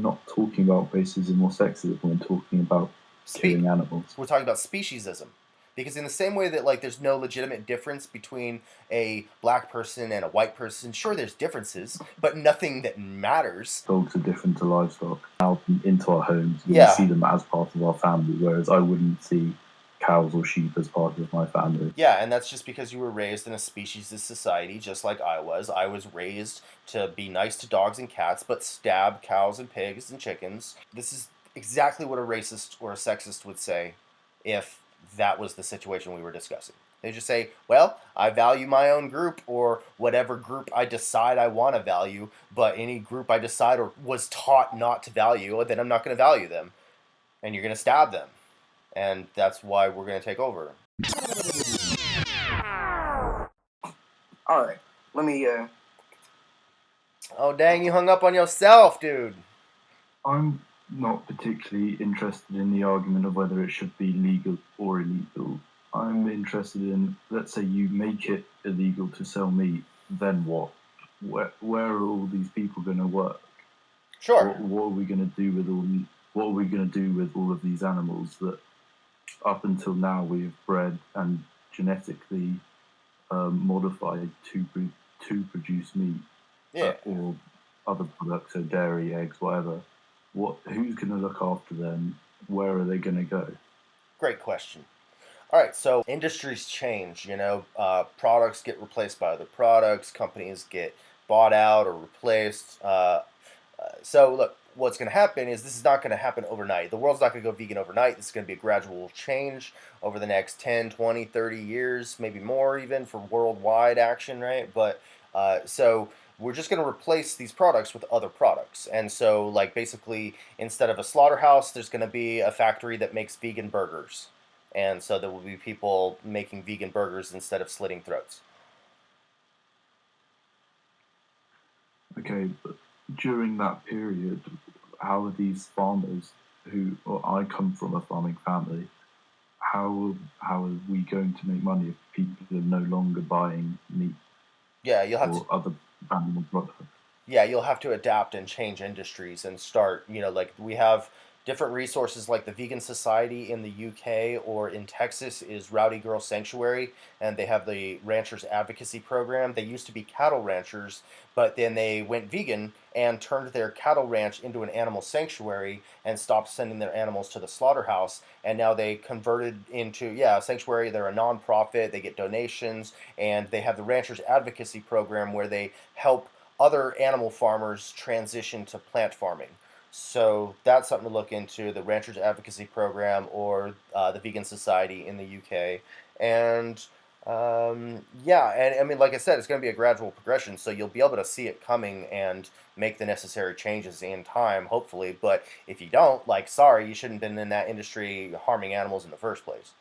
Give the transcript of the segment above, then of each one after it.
not talking about racism or sexism. We're talking about Spe- killing animals. we're talking about speciesism. Because in the same way that like there's no legitimate difference between a black person and a white person, sure there's differences, but nothing that matters. Dogs are different to livestock. Now into our homes, and we Yeah. see them as part of our family, whereas I wouldn't see cows or sheep as part of my family. Yeah, and that's just because you were raised in a speciesist society, just like I was. I was raised to be nice to dogs and cats, but stab cows and pigs and chickens. This is exactly what a racist or a sexist would say if that was the situation we were discussing. They just say, well, I value my own group or whatever group I decide I want to value, but any group I decide or was taught not to value, then I'm not going to value them. And you're going to stab them. And that's why we're going to take over. All right, let me. Oh, dang, you hung up on yourself, dude. I'm not particularly interested in the argument of whether it should be legal or illegal. I'm interested in, let's say you make it illegal to sell meat, then what? Where are all these people going to work? Sure. What are we going to do with all of these animals that up until now we have bred and genetically modified to produce meat? Yeah. Or other products, so dairy, eggs, whatever. Who's going to look after them? Where are they going to go? Great question. All right, so industries change, products get replaced by other products, companies get bought out or replaced. So look, what's going to happen is this is not going to happen overnight. The world's not going to go vegan overnight. This is going to be a gradual change over the next 10, 20, 30 years, maybe more even for worldwide action, right? But so we're just going to replace these products with other products. And so like basically instead of a slaughterhouse, there's going to be a factory that makes vegan burgers. And so there will be people making vegan burgers instead of slitting throats. Okay, but during that period, how are these farmers I come from a farming family, how are we going to make money if people are no longer buying meat Yeah, you'll have to. or other animal products? Yeah, you'll have to adapt and change industries and start, like we have different resources like the Vegan Society in the UK or in Texas is Rowdy Girl Sanctuary, and they have the Ranchers Advocacy Program. They used to be cattle ranchers, but then they went vegan and turned their cattle ranch into an animal sanctuary and stopped sending their animals to the slaughterhouse. And now they converted into, a sanctuary. They're a nonprofit, they get donations, and they have the Ranchers Advocacy Program where they help other animal farmers transition to plant farming. So that's something to look into, the Ranchers Advocacy Program or the Vegan Society in the UK. And yeah, and I mean, like I said, it's going to be a gradual progression, so you'll be able to see it coming and make the necessary changes in time, hopefully. But if you don't, like, sorry, you shouldn't have been in that industry harming animals in the first place.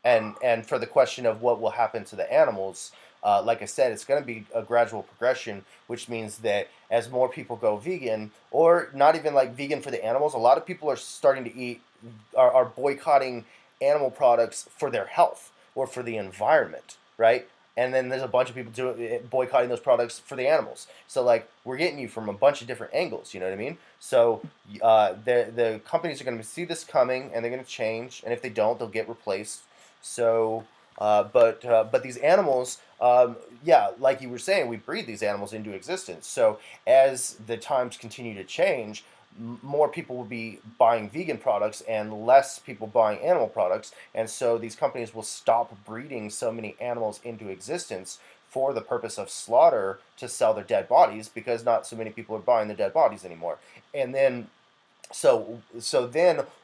And for the question of what will happen to the animals, like I said, it's going to be a gradual progression, which means that as more people go vegan, or not even like vegan for the animals, a lot of people are starting to are boycotting animal products for their health or for the environment, right? And then there's a bunch of people boycotting those products for the animals. So like we're getting you from a bunch of different angles. You know what I mean? So the companies are going to see this coming and they're going to change. And if they don't, they'll get replaced. So, but these animals, yeah, like you were saying, we breed these animals into existence. So as the times continue to change, more people will be buying vegan products and less people buying animal products, and so these companies will stop breeding so many animals into existence for the purpose of slaughter to sell their dead bodies because not so many people are buying the dead bodies anymore. And then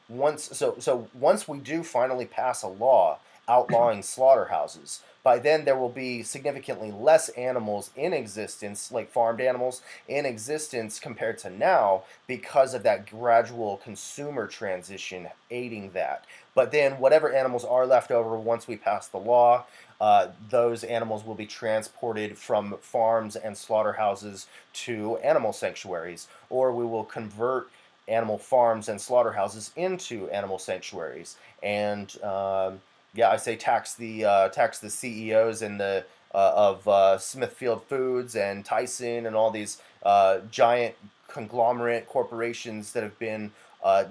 once we do finally pass a law outlawing slaughterhouses, by then there will be significantly less animals in existence, like farmed animals in existence compared to now, because of that gradual consumer transition aiding that. But then whatever animals are left over once we pass the law, those animals will be transported from farms and slaughterhouses to animal sanctuaries, or we will convert animal farms and slaughterhouses into animal sanctuaries. And yeah, I say tax the CEOs and the Smithfield Foods and Tyson and all these giant conglomerate corporations that have been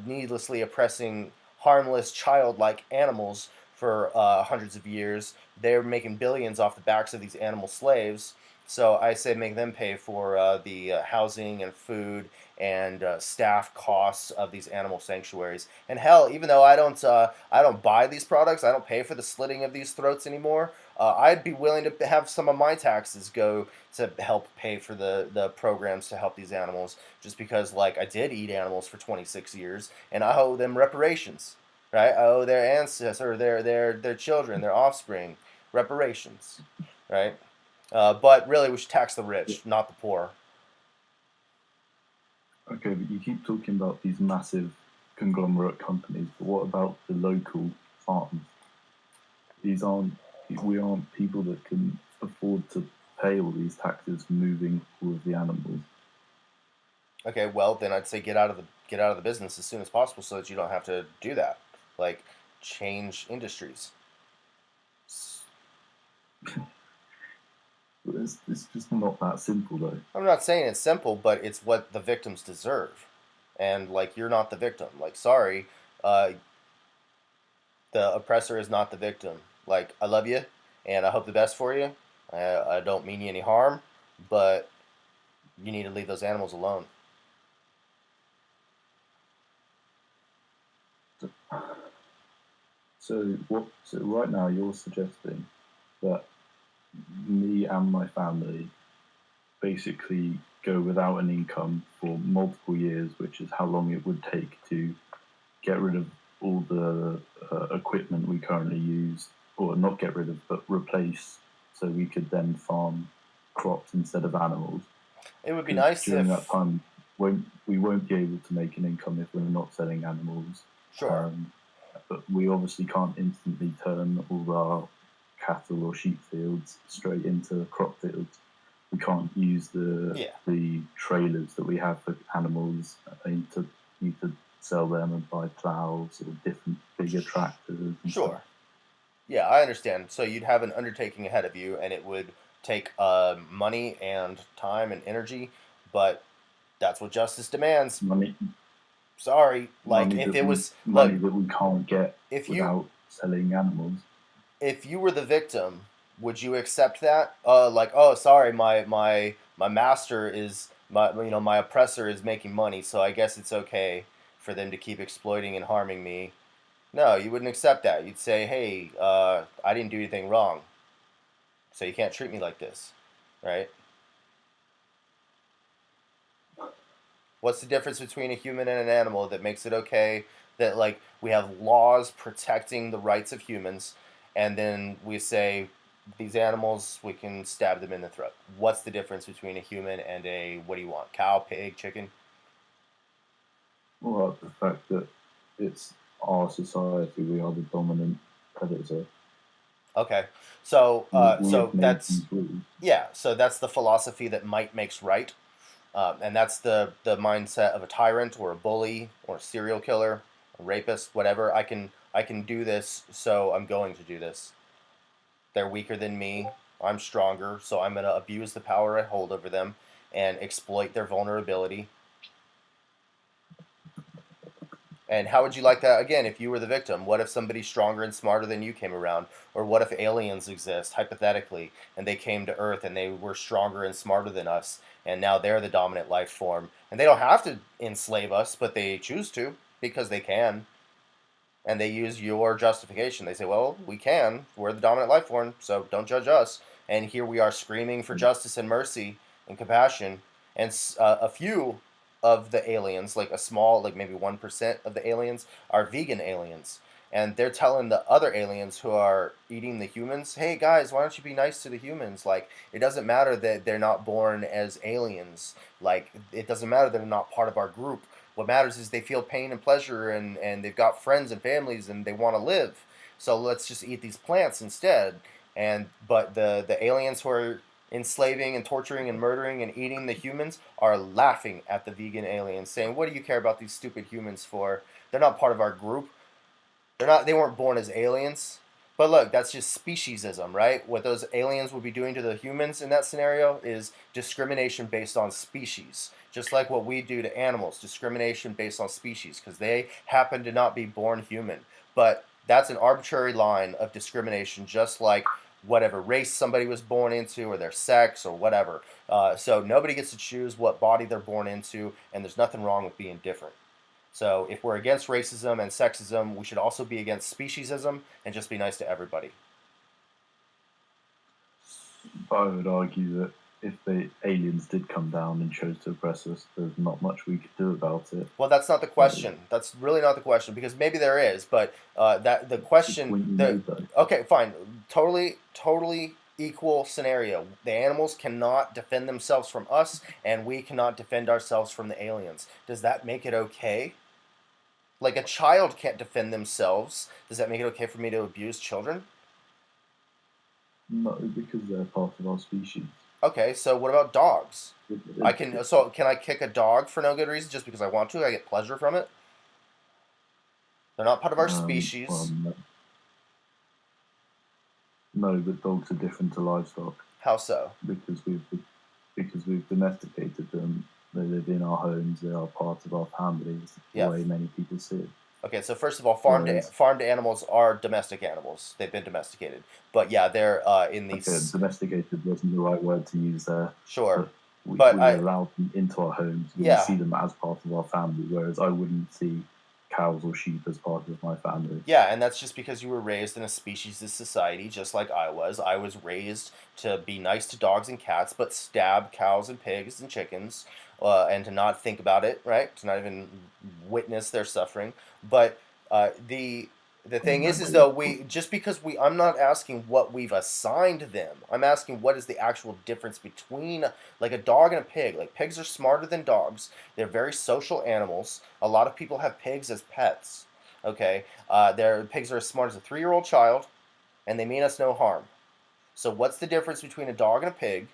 needlessly oppressing harmless, childlike animals for hundreds of years. They're making billions off the backs of these animal slaves. So I say make them pay for the housing and food and staff costs of these animal sanctuaries. And hell, even though I don't buy these products, I don't pay for the slitting of these throats anymore. I'd be willing to have some of my taxes go to help pay for the programs to help these animals, just because like I did eat animals for 26 years, and I owe them reparations, right? I owe their ancestors, or their children, their offspring, reparations, right? But really, we should tax the rich, not the poor. Okay, but you keep talking about these massive conglomerate companies, but what about the local farms? We aren't people that can afford to pay all these taxes for moving all of the animals. Okay, well then I'd say get out of the business as soon as possible so that you don't have to do that. Like change industries. It's just not that simple, though. I'm not saying it's simple, but it's what the victims deserve. And like you're not the victim. Like sorry, uh, the oppressor is not the victim. Like I love you, and I hope the best for you. I don't mean you any harm, but you need to leave those animals alone. So right now you're suggesting that me and my family basically go without an income for multiple years, which is how long it would take to get rid of all the equipment we currently use, or not get rid of, but replace, so we could then farm crops instead of animals. It would be nice during if that time we won't be able to make an income if we're not selling animals. sure. But we obviously can't instantly turn all our cattle or sheep fields straight into crop fields. We can't use Yeah. the trailers that we have for animals. Need to sell them and buy plows or different bigger tractors. And Sure. stuff. Yeah, I understand. So you'd have an undertaking ahead of you, and it would take money and time and energy, but that's what justice demands. Money, Sorry, like money if that it we was money look, that we can't get if you without selling animals. if you were the victim, would you accept that? Like, oh, sorry, my master is my oppressor is making money, so I guess it's okay for them to keep exploiting and harming me. No, you wouldn't accept that. You'd say, hey, I didn't do anything wrong, so you can't treat me like this, right? What's the difference between a human and an animal that makes it okay that like we have laws protecting the rights of humans, and then we say these animals we can stab them in the throat? What's the difference between a human and a what do you want? Cow, pig, chicken? Well, the fact that it's our society, we are the dominant predator. Okay, so We have made that's these rules. yeah. So that's the philosophy that might makes right. And that's the mindset of a tyrant or a bully or a serial killer, a rapist, whatever. I can do this, so I'm going to do this. They're weaker than me. I'm stronger, so I'm going to abuse the power I hold over them and exploit their vulnerability. And how would you like that again if you were the victim? What if somebody stronger and smarter than you came around? Or what if aliens exist, hypothetically, and they came to Earth and they were stronger and smarter than us, and now they're the dominant life form? And they don't have to enslave us, but they choose to because they can. And they use your justification. They say, well, we can. We're the dominant life form, so don't judge us. And here we are screaming for justice and mercy and compassion. And a few of the aliens, like a small, like maybe 1% of the aliens, are vegan aliens. And they're telling the other aliens who are eating the humans, hey guys, why don't you be nice to the humans? Like, it doesn't matter that they're not born as aliens. Like, it doesn't matter that they're not part of our group. What matters is they feel pain and pleasure, and they've got friends and families and they want to live. So let's just eat these plants instead. And but the aliens who are enslaving and torturing and murdering and eating the humans are laughing at the vegan aliens, saying, "What do you care about these stupid humans for? They're not part of our group. They weren't born as aliens. But look, that's just speciesism, right? What those aliens would be doing to the humans in that scenario is discrimination based on species. Just like what we do to animals, discrimination based on species, because they happen to not be born human. But that's an arbitrary line of discrimination, just like whatever race somebody was born into or their sex or whatever. So nobody gets to choose what body they're born into, and there's nothing wrong with being different. So if we're against racism and sexism, we should also be against speciesism and just be nice to everybody. But I would argue that if the aliens did come down and chose to oppress us, there's not much we could do about it. Well, that's not the question. That's really not the question, because maybe there is, but that the question. Okay, fine. Totally equal scenario. The animals cannot defend themselves from us, and we cannot defend ourselves from the aliens. Does that make it okay? Like a child can't defend themselves. Does that make it okay for me to abuse children? No, because they're part of our species. Okay, so what about dogs? Can I kick a dog for no good reason just because I want to? I get pleasure from it. They're not part of our species. Well, no, but dogs are different to livestock. How so? Because we've domesticated them. They live in our homes. They are part of our families. The way many people see it. Okay, so first of all, farmed animals are domestic animals. They've been domesticated, but yeah, they're in these. Okay, domesticated wasn't the right word to use there. Sure, but we allow them into our homes. We see them as part of our family, whereas I wouldn't see cows or sheep as part of my family. Yeah, and that's just because you were raised in a speciesist society, just like I was. I was raised to be nice to dogs and cats, but stab cows and pigs and chickens, and to not think about it, right? To not even witness their suffering. But the thing is though, I'm not asking what we've assigned them. I'm asking what is the actual difference between like a dog and a pig. Like pigs are smarter than dogs. They're very social animals. A lot of people have pigs as pets. Okay, their pigs are as smart as a 3-year-old child, and they mean us no harm. So what's the difference between a dog and a pig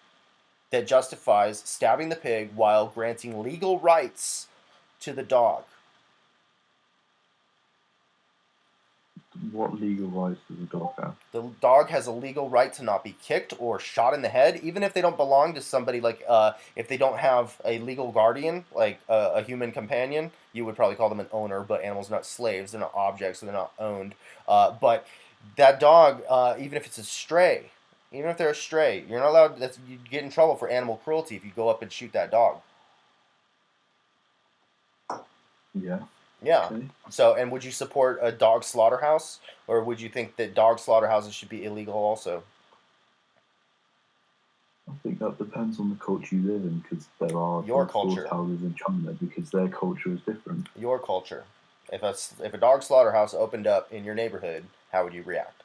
that justifies stabbing the pig while granting legal rights to the dog? What legal rights does the dog have? The dog has a legal right to not be kicked or shot in the head, even if they don't belong to somebody. Like if they don't have a legal guardian, like a human companion, you would probably call them an owner. But animals are not slaves; they're not objects, so they're not owned. But that dog, even if it's a stray, even if they're a stray, you're not allowed. You get in trouble for animal cruelty if you go up and shoot that dog. Yeah. Yeah. Okay. So, and would you support a dog slaughterhouse, or would you think that dog slaughterhouses should be illegal also? I think that depends on the culture you live in, because there are slaughterhouses in China because their culture is different. Your culture. If a dog slaughterhouse opened up in your neighborhood, how would you react?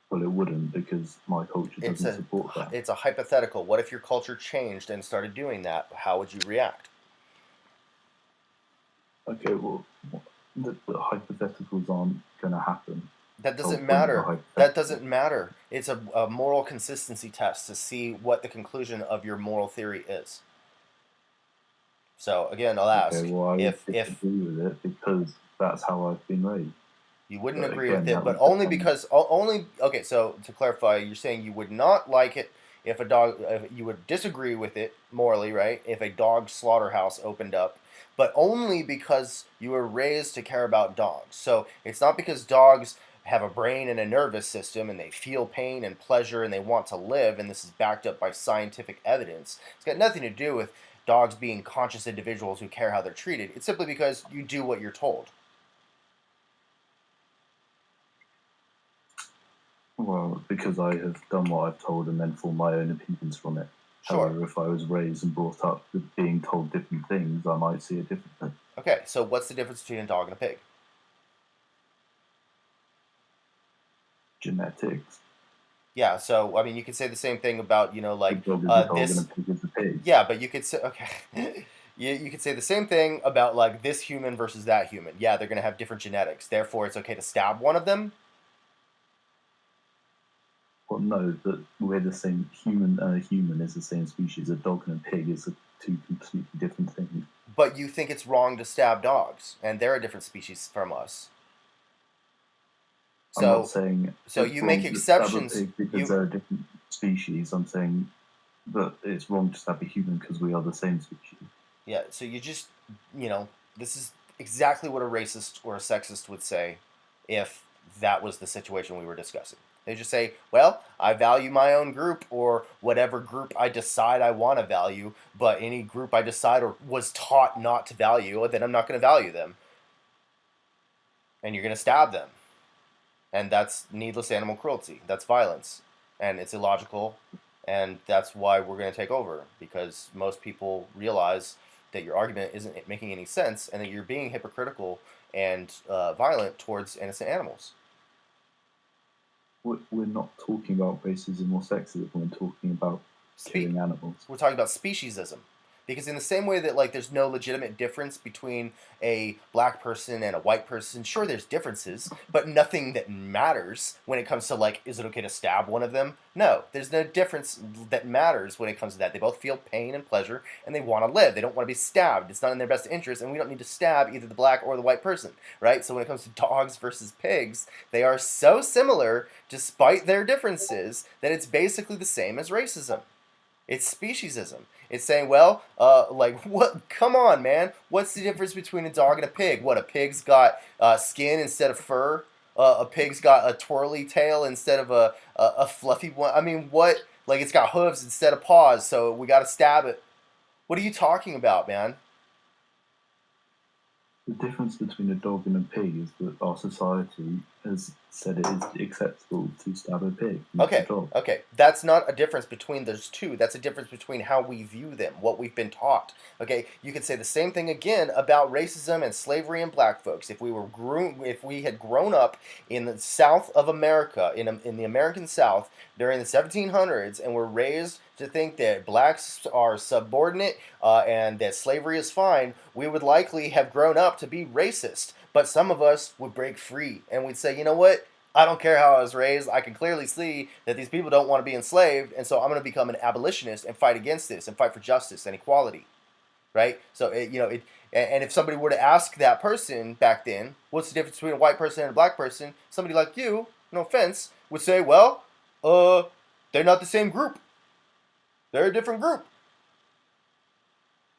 Well, it wouldn't, because my culture doesn't support that. It's a hypothetical. What if your culture changed and started doing that? How would you react? Okay, well, the hypotheticals aren't going to happen. That doesn't matter. That doesn't matter. It's a moral consistency test to see what the conclusion of your moral theory is. So again, I'll ask if agree with it because that's how I've been raised. You wouldn't agree with it, but only because okay. So to clarify, you're saying you would not like it if a dog. You would disagree with it morally, right? If a dog slaughterhouse opened up. But only because you were raised to care about dogs. So it's not because dogs have a brain and a nervous system and they feel pain and pleasure and they want to live, and this is backed up by scientific evidence. It's got nothing to do with dogs being conscious individuals who care how they're treated. It's simply because you do what you're told. Well, because I have done what I've told and then formed my own opinions from it. Sure. However, if I was raised and brought up with being told different things, I might see it differently. Okay, so what's the difference between a dog and a pig? Genetics. Yeah, so I mean, you could say the same thing about like a dog is a dog and a pig is a pig. Yeah, but you could say you could say the same thing about like this human versus that human. Yeah, they're gonna have different genetics. Therefore, it's okay to stab one of them. Well, no, that we're the same. Human and a human is the same species. A dog and a pig is two completely different things. But you think it's wrong to stab dogs, and they're a different species from us. I'm not So saying so it's you wrong make to stab a exceptions. pig because they're a different species. I'm saying that it's wrong to stab a human because we are the same species. Yeah, so you just, this is exactly what a racist or a sexist would say if that was the situation we were discussing. They just say, well, I value my own group or whatever group I decide I want to value, but any group I decide or was taught not to value, then I'm not going to value them. And you're going to stab them. And that's needless animal cruelty. That's violence. And it's illogical. And that's why we're going to take over. Because most people realize that your argument isn't making any sense and that you're being hypocritical and violent towards innocent animals. We're not talking about racism or sexism. We're talking about killing animals. We're talking about speciesism. Because in the same way that there's no legitimate difference between a black person and a white person, sure there's differences, but nothing that matters when it comes to is it okay to stab one of them? No, there's no difference that matters when it comes to that. They both feel pain and pleasure and they want to live. They don't want to be stabbed. It's not in their best interest, and we don't need to stab either the black or the white person, right? So when it comes to dogs versus pigs, they are so similar despite their differences that it's basically the same as racism. It's speciesism. It's saying, well, what? Come on, man. What's the difference between a dog and a pig? What, a pig's got skin instead of fur? A pig's got a twirly tail instead of a fluffy one? I mean, what? It's got hooves instead of paws, so we got to stab it. What are you talking about, man? The difference between a dog and a pig is that our society has said it is acceptable to stab a pig. Okay. That's not a difference between those two. That's a difference between how we view them, what we've been taught. Okay, you could say the same thing again about racism and slavery and black folks. If we had grown up in the South of America, in the American South during the 1700s, and were raised to think that blacks are subordinate and that slavery is fine, we would likely have grown up to be racist. But some of us would break free and we'd say, you know what? I don't care how I was raised. I can clearly see that these people don't want to be enslaved, and so I'm going to become an abolitionist and fight against this and fight for justice and equality, right? So and if somebody were to ask that person back then, what's the difference between a white person and a black person? Somebody like you, no offense, would say, well, they're not the same group. They're a different group.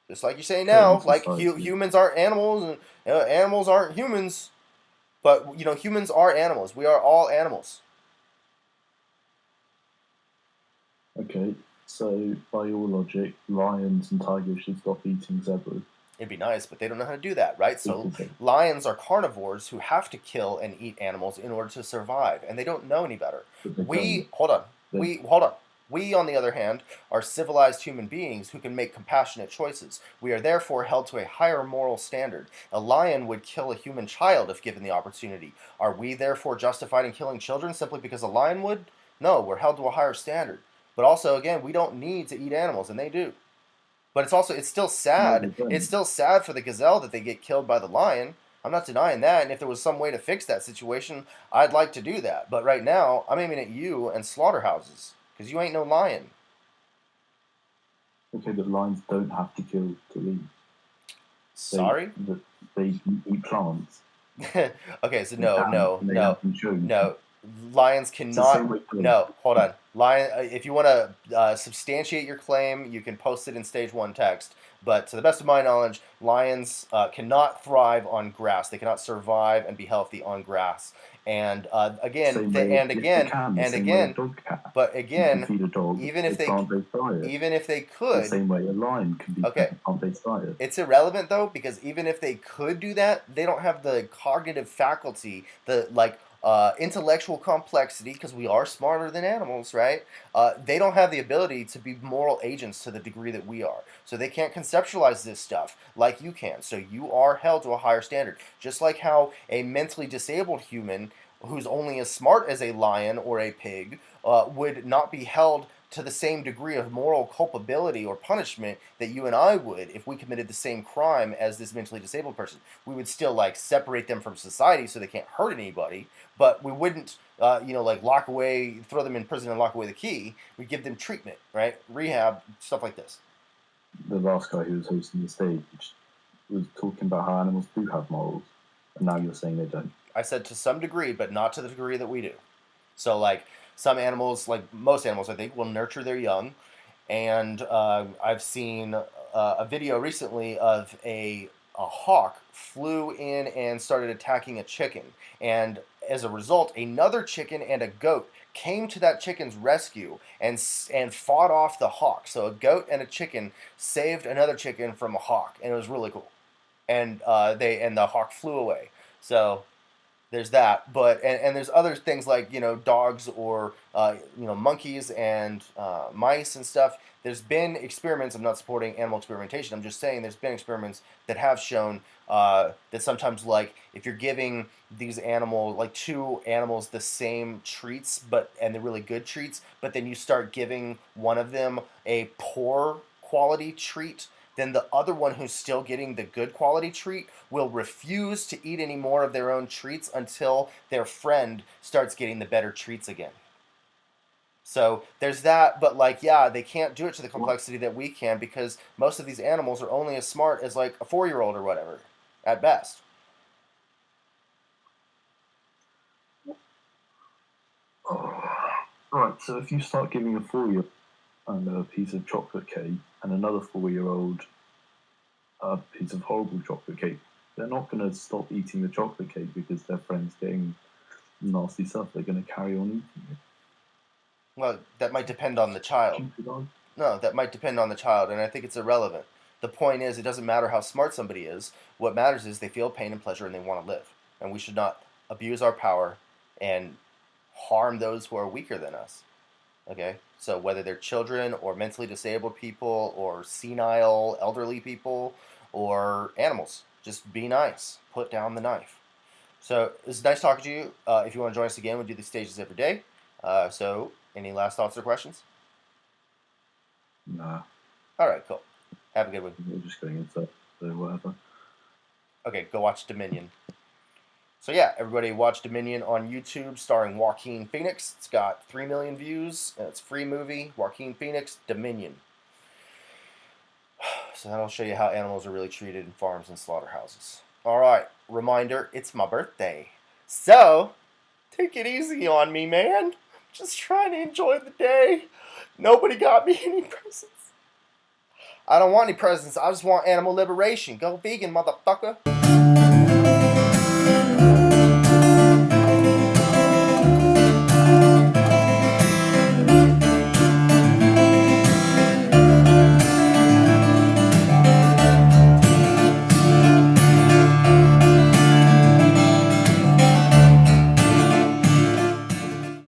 Just like you say now, humans aren't animals and animals aren't humans. But, humans are animals. We are all animals. Okay, so by your logic, lions and tigers should stop eating zebras. It'd be nice, but they don't know how to do that, right? So lions are carnivores who have to kill and eat animals in order to survive, and they don't know any better. Hold on. We, on the other hand, are civilized human beings who can make compassionate choices. We are therefore held to a higher moral standard. A lion would kill a human child if given the opportunity. Are we therefore justified in killing children simply because a lion would? No, we're held to a higher standard. But also, again, we don't need to eat animals, and they do. But it's still sad. It's still sad for the gazelle that they get killed by the lion. I'm not denying that, and if there was some way to fix that situation, I'd like to do that. But right now, I'm aiming at you and slaughterhouses. Because you ain't no lion. Okay, but lions don't have to kill to eat. Sorry? They eat plants. Okay, so no. Lions cannot. No, hold on. If you want to substantiate your claim, you can post it in stage 1 text. But to the best of my knowledge, lions cannot thrive on grass. They cannot survive and be healthy on grass. And even if they could, the same way a lion can be plant-based diet. It's irrelevant though, because even if they could do that, they don't have the cognitive faculty, the intellectual complexity, because we are smarter than animals, right? They don't have the ability to be moral agents to the degree that we are. So they can't conceptualize this stuff like you can. So you are held to a higher standard. Just like how a mentally disabled human who's only as smart as a lion or a pig would not be held to the same degree of moral culpability or punishment that you and I would if we committed the same crime as this mentally disabled person. We would still separate them from society so they can't hurt anybody, but we wouldn't lock away, throw them in prison and lock away the key. We'd give them treatment, right? Rehab, stuff like this. The last guy who was hosting the stage was talking about how animals do have morals, and now you're saying they don't. I said to some degree, but not to the degree that we do. So, like, some animals, like most animals, I think, will nurture their young. And I've seen a video recently of a hawk flew in and started attacking a chicken. And as a result, another chicken and a goat came to that chicken's rescue and fought off the hawk. So a goat and a chicken saved another chicken from a hawk, and it was really cool. And the hawk flew away. So there's that, but and there's other things like dogs or monkeys and mice and stuff. There's been experiments. I'm not supporting animal experimentation. I'm just saying there's been experiments that have shown that sometimes, like, if you're giving these animals, like two animals, the same treats, and they're really good treats, but then you start giving one of them a poor quality treat, then the other one who's still getting the good quality treat will refuse to eat any more of their own treats until their friend starts getting the better treats again. So there's that, but they can't do it to the complexity that we can, because most of these animals are only as smart as like a 4-year-old or whatever, at best. Right, so if you start giving a 4-year-old a piece of chocolate cake and another 4-year-old a piece of horrible chocolate cake, they're not going to stop eating the chocolate cake because their friend's getting nasty stuff. They're going to carry on eating it. Well, that might depend on the child. No, that might depend on the child, and I think it's irrelevant. The point is, it doesn't matter how smart somebody is. What matters is they feel pain and pleasure and they want to live. And we should not abuse our power and harm those who are weaker than us. Okay? So whether they're children or mentally disabled people or senile elderly people or animals, just be nice. Put down the knife. So it's nice talking to you. If you want to join us again, we do these stages every day. So any last thoughts or questions? Nah. All right, cool. Have a good one. We're just going into whatever. Okay, go watch Dominion. So yeah, everybody watch Dominion on YouTube, starring Joaquin Phoenix. It's got 3 million views, and it's a free movie. Joaquin Phoenix, Dominion. So that'll show you how animals are really treated in farms and slaughterhouses. All right, reminder, it's my birthday. So, take it easy on me, man. Just trying to enjoy the day. Nobody got me any presents. I don't want any presents. I just want animal liberation. Go vegan, motherfucker.